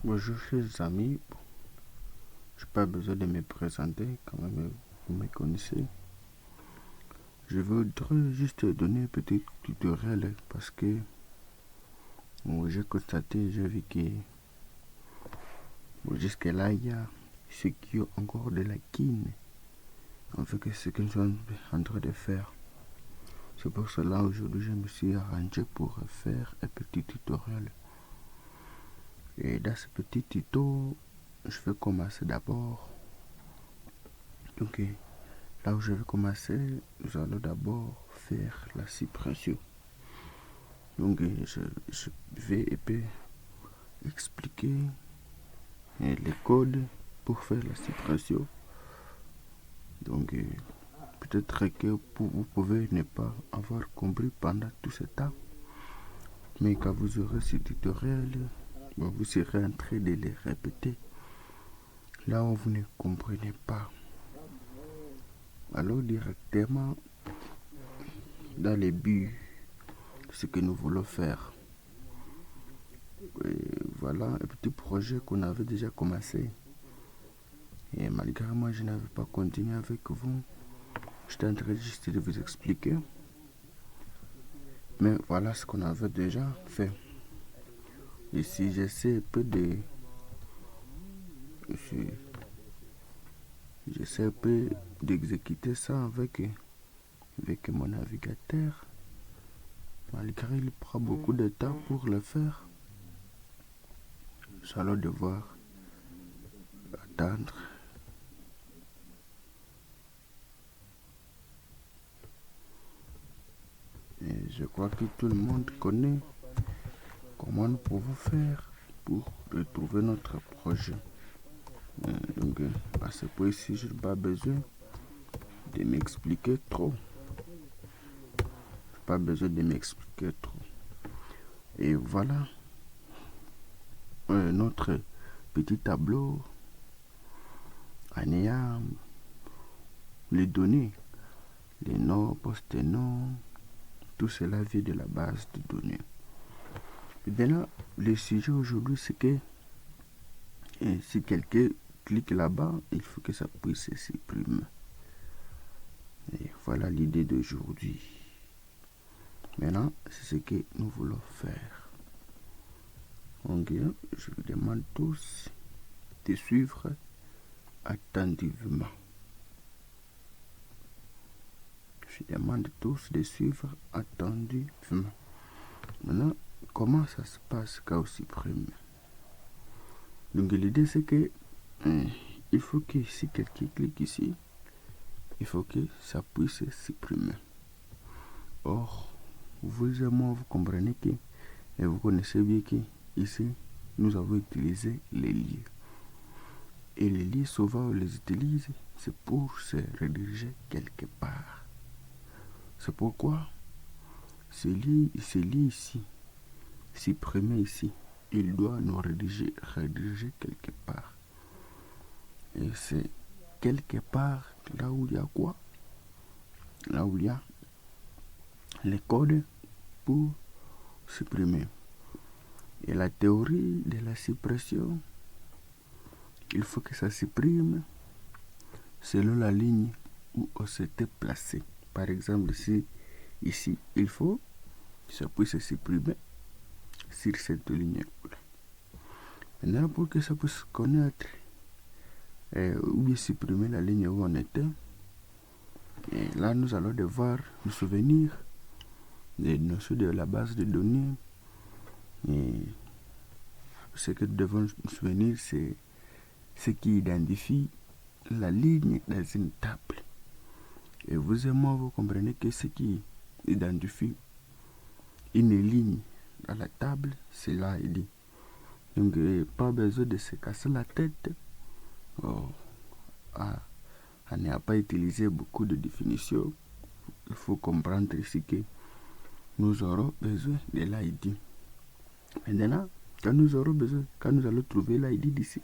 Bonjour chers amis, je n'ai pas besoin de me présenter, quand même vous me connaissez. Je voudrais juste donner un petit tutoriel parce que j'ai constaté, j'ai vu que jusque là il y a ceux qui ont encore de la quine. En fait, que ce que nous sommes en train de faire. C'est pour cela aujourd'hui je me suis arrangé pour faire un petit tutoriel. Et dans ce petit tuto, je vais commencer d'abord. Donc là où je vais commencer, nous allons d'abord faire la suppression. Donc je vais expliquer les codes pour faire la suppression. Donc peut-être que vous pouvez ne pas avoir compris pendant tout ce temps. Mais quand vous aurez ce tutoriel, vous serez en train de les répéter. Là où vous ne comprenez pas. Alors directement dans les buts, ce que nous voulons faire. Et voilà un petit projet qu'on avait déjà commencé. Et malgré moi, je n'avais pas continué avec vous. J'étais en train juste de vous expliquer. Mais voilà ce qu'on avait déjà fait. Ici, j'essaie un peu de... J'essaie un peu d'exécuter ça avec mon navigateur. Malgré il prend beaucoup de temps pour le faire. Nous allons devoir attendre. Et je crois que tout le monde connaît comment nous pouvons faire pour retrouver notre projet. Donc à ce point-ci, je n'ai pas besoin de m'expliquer trop. Pas besoin de m'expliquer trop. Et voilà notre petit tableau en ayant les données, les noms, post-noms, tout cela vient de la base de données. Et bien là, le sujet aujourd'hui, c'est que si quelqu'un clique là-bas, il faut que ça puisse s'exprimer. Et voilà l'idée d'aujourd'hui. Maintenant, c'est ce que nous voulons faire. Donc, je vous demande tous de suivre attentivement. Je demande tous de suivre attentivement. Maintenant, comment ça se passe quand on supprime? Donc, l'idée c'est que il faut que si quelqu'un clique ici, il faut que ça puisse supprimer. Or, vous et moi, vous comprenez que, et vous connaissez bien que ici, nous avons utilisé les liens. Et les liens, souvent, on les utilise, c'est pour se rediriger quelque part. C'est pourquoi ce lien ici, supprimer ici, il doit nous rediriger quelque part. Et c'est quelque part là où il y a quoi? Là où il y a les codes pour supprimer. Et la théorie de la suppression, il faut que ça supprime selon la ligne où on s'était placé. Par exemple, ici, il faut que ça puisse supprimer sur cette ligne-là. Maintenant, pour que ça puisse connaître ou bien supprimer la ligne où on était, et là, nous allons devoir nous souvenir des notions de la base de données. Et ce que nous devons nous souvenir, c'est ce qui identifie la ligne dans une table. Et vous et moi, vous comprenez que ce qui identifie une ligne dans la table, c'est l'ID. Donc, pas besoin de se casser la tête à ne pas utiliser beaucoup de définitions. Il faut comprendre ici que nous aurons besoin de l'ID. Maintenant, quand nous allons trouver l'ID d'ici,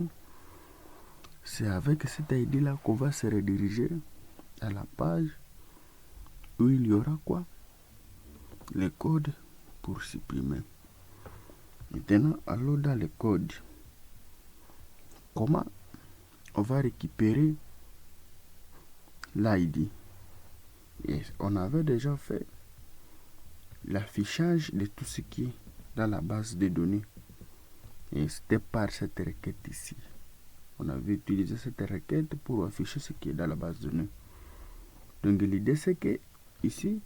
c'est avec cet ID-là qu'on va se rediriger à la page où il y aura quoi? Les codes pour supprimer. Maintenant, allons dans les codes. comment on va récupérer l'ID. Et on avait déjà fait l'affichage de tout ce qui est dans la base de données. Et c'était par cette requête ici. On avait utilisé cette requête pour afficher ce qui est dans la base de données. Donc l'idée c'est que ici,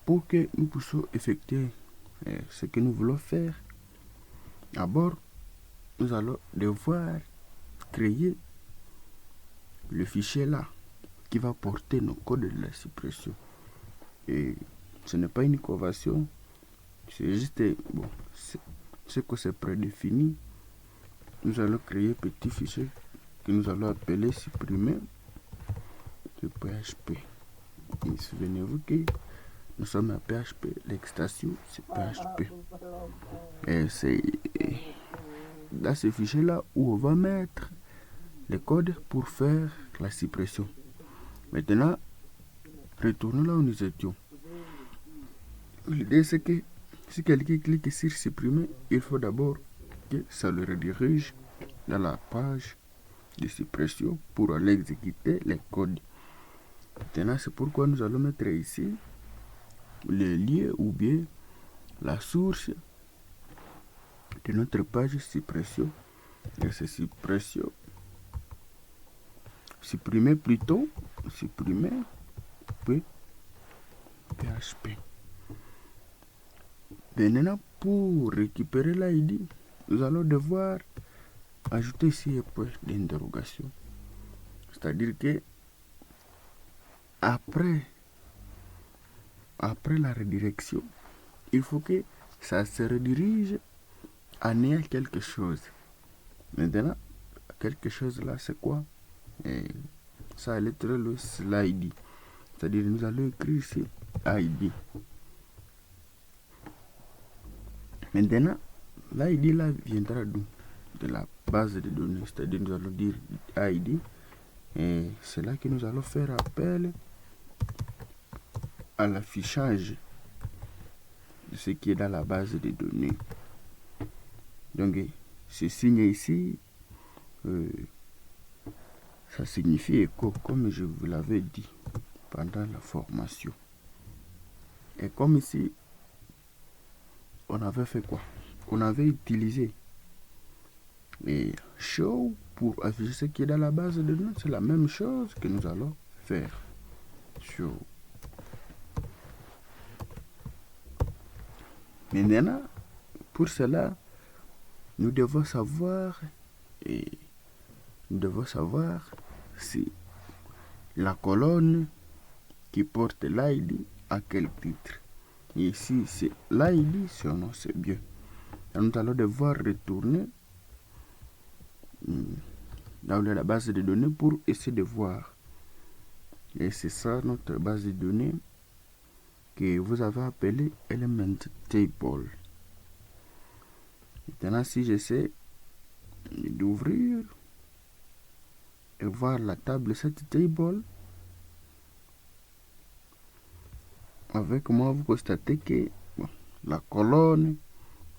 pour que nous puissions effectuer ce que nous voulons faire, d'abord nous allons devoir créer le fichier là qui va porter nos codes de la suppression. Et ce n'est pas une conversion, c'est juste bon, ce que c'est prédéfini. Nous allons créer un petit fichier que nous allons appeler supprimer de PHP. Et souvenez-vous que nous sommes à PHP, l'extension c'est PHP. Et c'est dans ce fichier là où on va mettre les codes pour faire la suppression. Maintenant, retournons là où nous étions. L'idée c'est que si quelqu'un clique sur supprimer, il faut d'abord que ça le redirige dans la page de suppression pour aller exécuter les codes. Maintenant, c'est pourquoi nous allons mettre ici le lien ou bien la source de notre page suppression. Et c'est suppression. Supprimer plutôt. Supprimer PHP. Maintenant, pour récupérer l'ID, nous allons devoir ajouter ici un point d'interrogation. C'est-à-dire que après la redirection, il faut que ça se redirige en ayant quelque chose. Maintenant, quelque chose là, c'est quoi? Ça allait être le slide. C'est-à-dire nous allons écrire ici ID. Maintenant, l'ID là viendra d'où? De la base de données. C'est-à-dire nous allons dire ID. Et c'est là que nous allons faire appel à l'affichage de ce qui est dans la base de données. Donc, ce signe ici, ça signifie écho, comme je vous l'avais dit pendant la formation. Et comme ici, on avait fait quoi? On avait utilisé les show pour afficher ce qui est dans la base de données. C'est la même chose que nous allons faire. Show. Maintenant, pour cela, nous devons savoir si la colonne qui porte l'ID a quel titre. Et ici, c'est l'ID, son nom, c'est bien. Nous allons devoir retourner dans la base de données pour essayer de voir. Et c'est ça notre base de données que vous avez appelée Element Table. Maintenant, si j'essaie d'ouvrir et voir la table cette table, avec moi, vous constatez que la colonne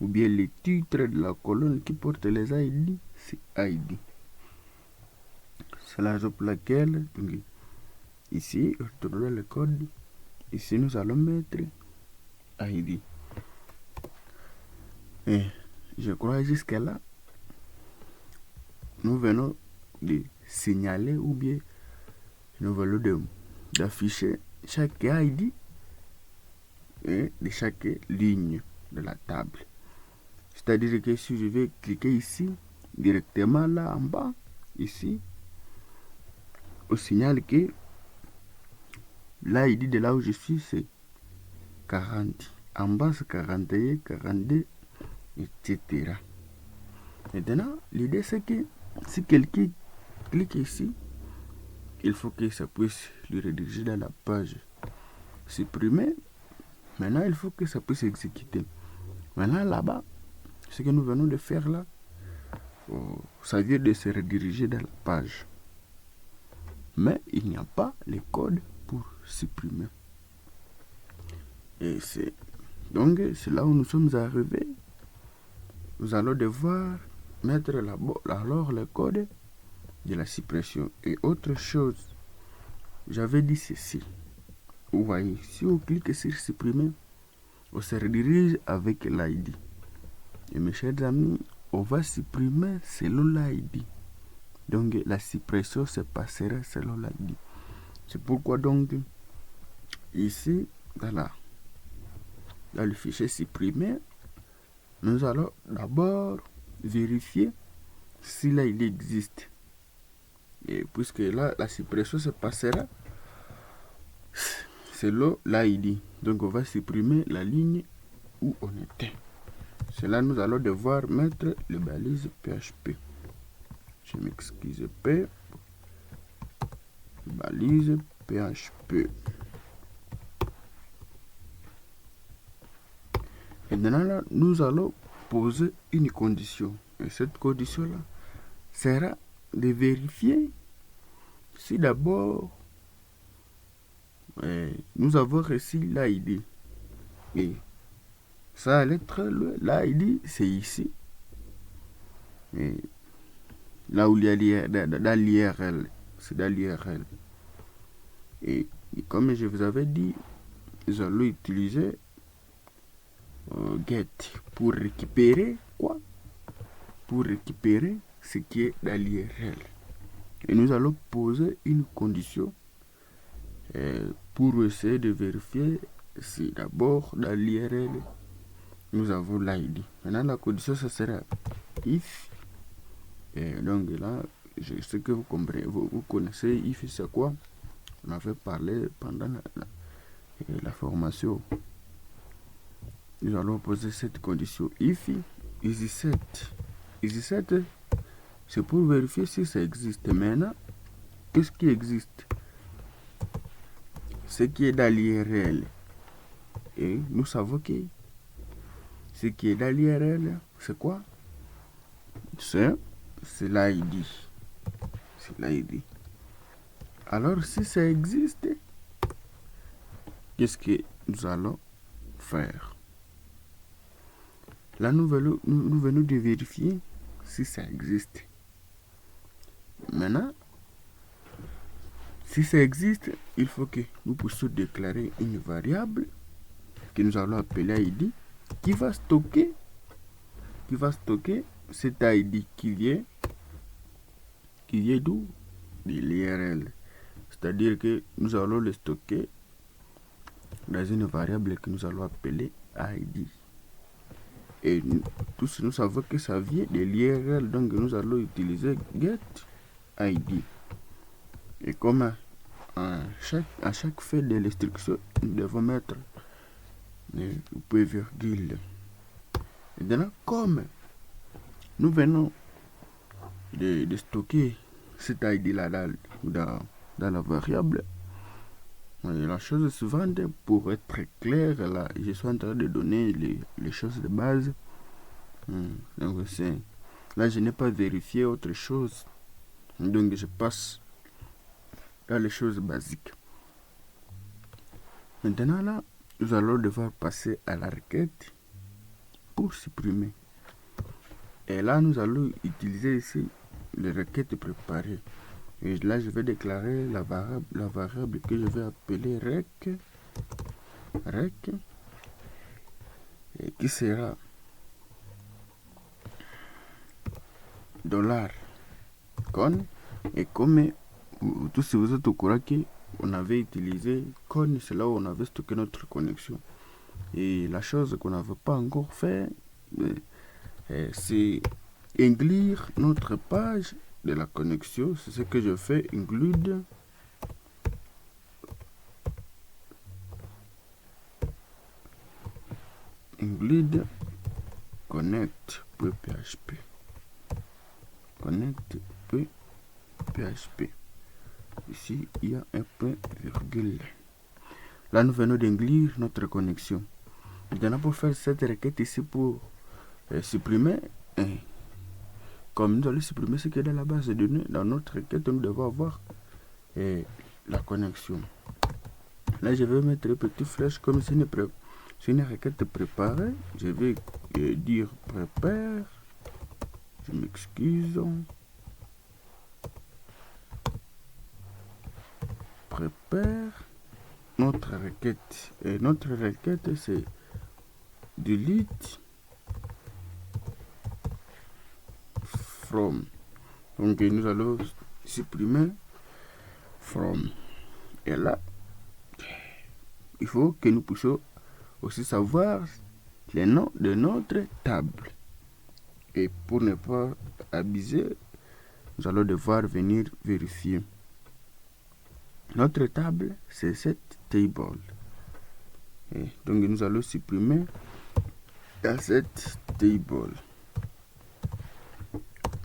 ou bien les titres de la colonne qui porte les ID, c'est ID. C'est la raison pour laquelle, ici, retournons le code. Ici, nous allons mettre ID. Et je crois jusqu'à là, nous venons de signaler ou bien nous venons d'afficher chaque ID et de chaque ligne de la table. C'est-à-dire que si je vais cliquer ici, directement là en bas, ici, on signale que l'ID de là où je suis, c'est 40. En bas, c'est 41, 42, etc. Maintenant, l'idée c'est que si quelqu'un clique ici, il faut que ça puisse le rediriger dans la page supprimée. Maintenant, il faut que ça puisse exécuter. Maintenant, là-bas, ce que nous venons de faire là, ça vient de se rediriger dans la page. Mais il n'y a pas les codes pour supprimer. Et c'est donc c'est là où nous sommes arrivés. Nous allons devoir mettre alors le code de la suppression. Et autre chose, j'avais dit ceci. Vous voyez, si on clique sur supprimer, on se redirige avec l'ID. Et mes chers amis, on va supprimer selon l'ID. Donc la suppression se passera selon l'ID. C'est pourquoi donc ici, dans le fichier supprimer, nous allons d'abord vérifier si l'ID existe. Et puisque là, la suppression se passera selon l'ID. Donc on va supprimer la ligne où on était. Cela, nous allons devoir mettre les balises PHP. Je m'excuse, balise PHP. Et maintenant, là, nous allons poser une condition. Et cette condition-là sera de vérifier si d'abord nous avons reçu l'ID. Et ça allait très loin. L'ID, c'est ici. Et là où il y a dans l'IRL. C'est dans l'IRL. Et comme je vous avais dit, nous allons utiliser get pour récupérer quoi? Pour récupérer ce qui est dans l'IRL. Et nous allons poser une condition pour essayer de vérifier si d'abord dans l'IRL nous avons l'ID. Maintenant la condition ça sera if. Et donc là, je sais que vous comprenez, vous connaissez if c'est quoi? On avait parlé pendant la formation. Nous allons poser cette condition if is set. Is set, c'est pour vérifier si ça existe. Maintenant, qu'est-ce qui existe? Ce qui est dans l'IRL. Et nous savons que ce qui est dans l'IRL, c'est quoi? C'est l'ID. C'est l'ID. Alors, si ça existe, qu'est-ce que nous allons faire? Là, nous venons de vérifier si ça existe. Maintenant, si ça existe, il faut que nous puissions déclarer une variable que nous allons appeler ID qui va stocker cet ID qui vient d'où? De l'IRL. C'est-à-dire que nous allons le stocker dans une variable que nous allons appeler ID. Et tous nous savons que ça vient de l'IRL, donc nous allons utiliser get ID. Et comme à chaque fait de l'instruction, nous devons mettre le point virgule. Et maintenant, comme nous venons de stocker cet ID là dans la variable, la chose suivante, pour être clair, là, je suis en train de donner les choses de base. Donc là, je n'ai pas vérifié autre chose. Donc je passe dans les choses basiques. Maintenant là, nous allons devoir passer à la requête pour supprimer. Et là, nous allons utiliser ici les requêtes préparées. Et là, je vais déclarer la variable que je vais appeler rec, et qui sera $con. Et comme tous vous êtes au courant qu'on avait utilisé con, c'est là où on avait stocké notre connexion. Et la chose qu'on n'avait pas encore fait, c'est inclure notre page de la connexion. C'est ce que je fais, include connect.php. Connect.php. Ici, il y a un point virgule. Là, nous venons d'inclure notre connexion. Maintenant, pour faire cette requête ici, pour supprimer, comme nous allons supprimer ce qui est dans la base de données, dans notre requête, nous devons avoir la connexion. Là, je vais mettre une petite flèche comme c'est une requête préparée. Je vais dire prépare. Je m'excuse. Prépare notre requête. Et notre requête, c'est delete from. Donc nous allons supprimer from. Et là, il faut que nous puissions aussi savoir les noms de notre table. Et pour ne pas abuser, nous allons devoir venir vérifier. Notre table, c'est cette table. Et donc nous allons supprimer dans cette table.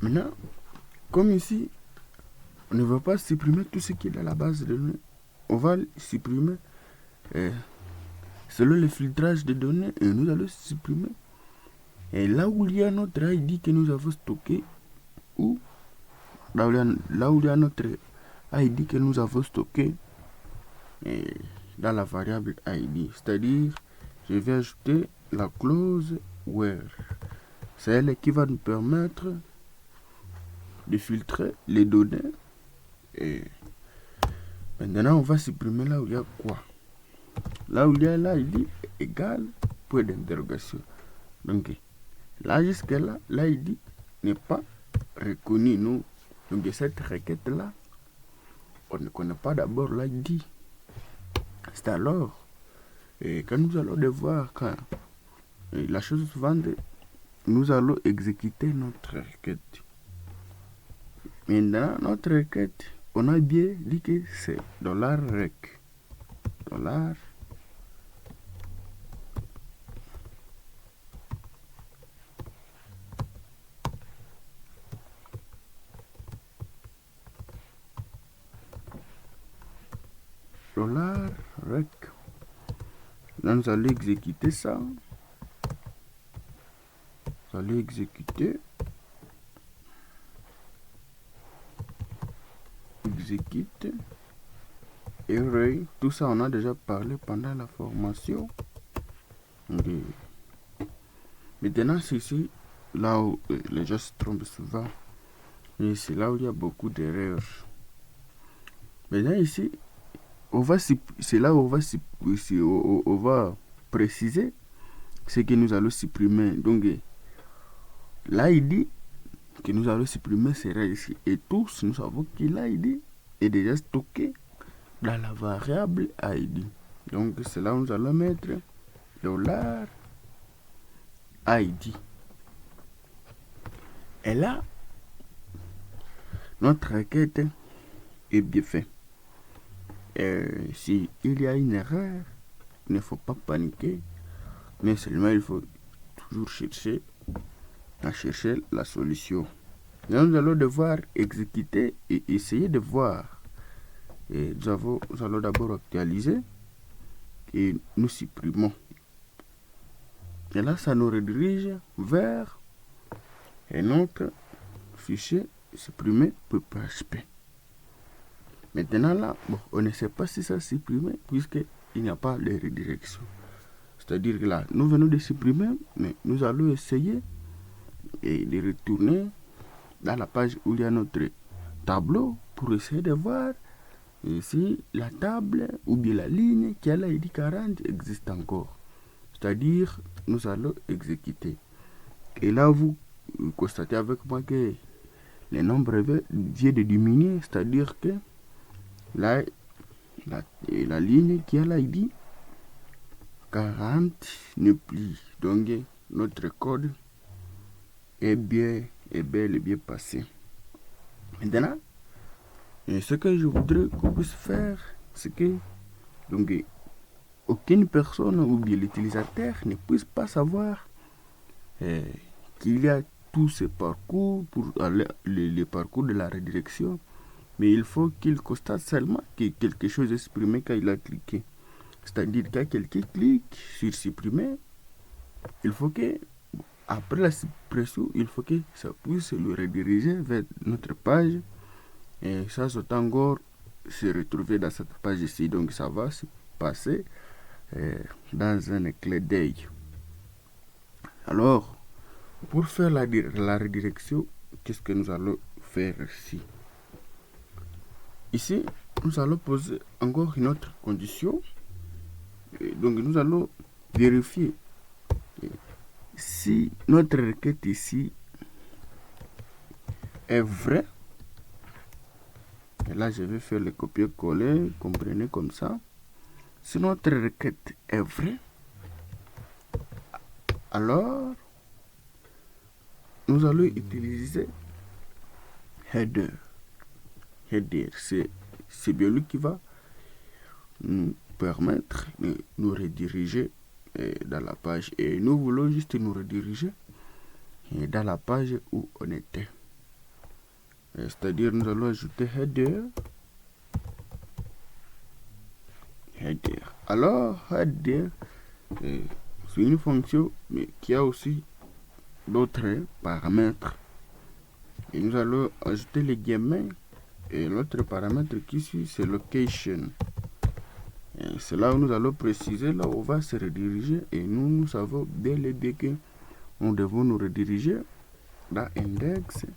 Maintenant, comme ici, on ne va pas supprimer tout ce qui est dans la base de données. On va supprimer selon le filtrage de données et nous allons supprimer et là où il y a notre ID que nous avons stocké ou là où il y a notre ID que nous avons stocké dans la variable ID. C'est-à-dire, je vais ajouter la clause where. C'est elle qui va nous permettre de filtrer les données. Et maintenant, on va supprimer là où il y a quoi? Là où il y a l'ID égale point d'interrogation. Donc, là jusque-là, l'ID n'est pas reconnu. Nous, donc, cette requête-là, on ne connaît pas d'abord l'ID. C'est alors, et quand nous allons devoir, quand la chose suivante, nous allons exécuter notre requête. Maintenant, notre requête, on a bien dit que c'est $rec. $rec. Là, nous allons exécuter ça. Vous allez exécuter. Exécute. Array. Tout ça, on a déjà parlé pendant la formation. Okay. Maintenant, c'est ici, là où les gens se trompent souvent. Et c'est là où il y a beaucoup d'erreurs. Maintenant, ici, c'est là où on va préciser ce que nous allons supprimer. Donc, l'ID que nous allons supprimer sera ici. Et tous, nous savons que l'ID est déjà stocké dans la variable ID. Donc, c'est là où nous allons mettre $ID. Et là, notre requête est bien faite. Si il y a une erreur, il ne faut pas paniquer, mais seulement il faut toujours chercher la solution. Là, nous allons devoir exécuter et essayer de voir. Et nous allons d'abord actualiser et nous supprimons. Et là, ça nous redirige vers un autre fichier supprimé.php. Maintenant là, on ne sait pas si ça supprimé puisqu'il n'y a pas de redirection. C'est-à-dire que là, nous venons de supprimer, mais nous allons essayer de retourner dans la page où il y a notre tableau pour essayer de voir si la table ou bien la ligne qui a l'ID 40 existe encore. C'est-à-dire, nous allons exécuter. Et là, vous constatez avec moi que le nombre vient de diminuer, c'est-à-dire que la ligne qui a l'ID 40 n'est plus. Donc, notre code est bel et bien passé. Maintenant, ce que je voudrais qu'on puisse faire, c'est que aucune personne ou bien l'utilisateur ne puisse pas savoir qu'il y a tous ces parcours pour les parcours de la redirection, mais il faut qu'il constate seulement que quelque chose est supprimé quand il a cliqué. C'est-à-dire quand quelqu'un clique sur supprimer, il faut que après la suppression, il faut que ça puisse le rediriger vers notre page et ça soit encore se retrouver dans cette page ici. Donc ça va se passer dans un éclair d'œil. Alors, pour faire la redirection, qu'est-ce que nous allons faire ici? Ici, nous allons poser encore une autre condition. Et donc, nous allons vérifier si notre requête ici est vraie. Et là, je vais faire le copier-coller, comprenez comme ça. Si notre requête est vraie, alors nous allons utiliser header. Header, c'est bien lui qui va nous permettre de nous rediriger dans la page. Et nous voulons juste nous rediriger dans la page où on était. C'est-à-dire, nous allons ajouter header. Header. Alors, header, c'est une fonction mais qui a aussi d'autres paramètres. Et nous allons ajouter les guillemets. Et l'autre paramètre qui suit, c'est location. C'est là où nous allons préciser, là où on va se rediriger. Et nous savons bel et bien que nous devons nous rediriger dans index.php.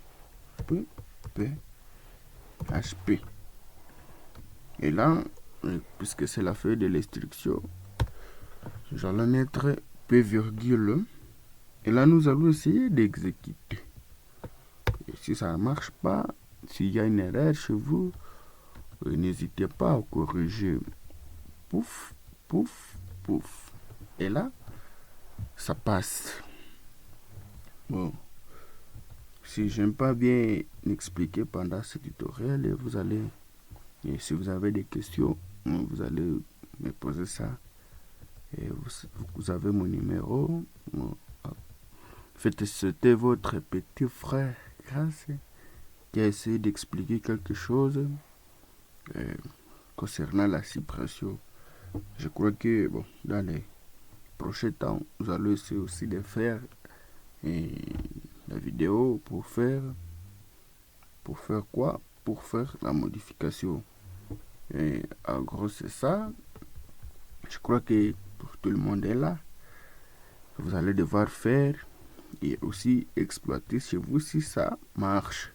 Et là, puisque c'est la feuille de l'instruction, j'allais mettre P virgule. Et là, nous allons essayer d'exécuter. Et si ça ne marche pas, s'il y a une erreur chez vous, n'hésitez pas à corriger. Pouf, pouf, pouf. Et là, ça passe. Bon. Si je n'aime pas bien expliquer pendant ce tutoriel, vous allez, et si vous avez des questions, vous allez me poser ça. Et vous avez mon numéro. Faites, c'était votre petit frère Grace qui a essayé d'expliquer quelque chose concernant la suppression. Je crois que bon, dans les prochains temps, nous allons essayer aussi de faire la vidéo pour faire quoi? Pour faire la modification. Et en gros, c'est ça. Je crois que tout le monde est là. Vous allez devoir faire et aussi exploiter chez vous si ça marche.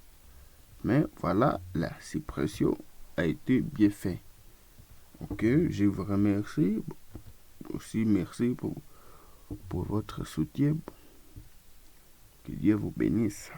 Mais voilà, la suppression a été bien faite. Ok, je vous remercie. Aussi, merci pour votre soutien. Que Dieu vous bénisse.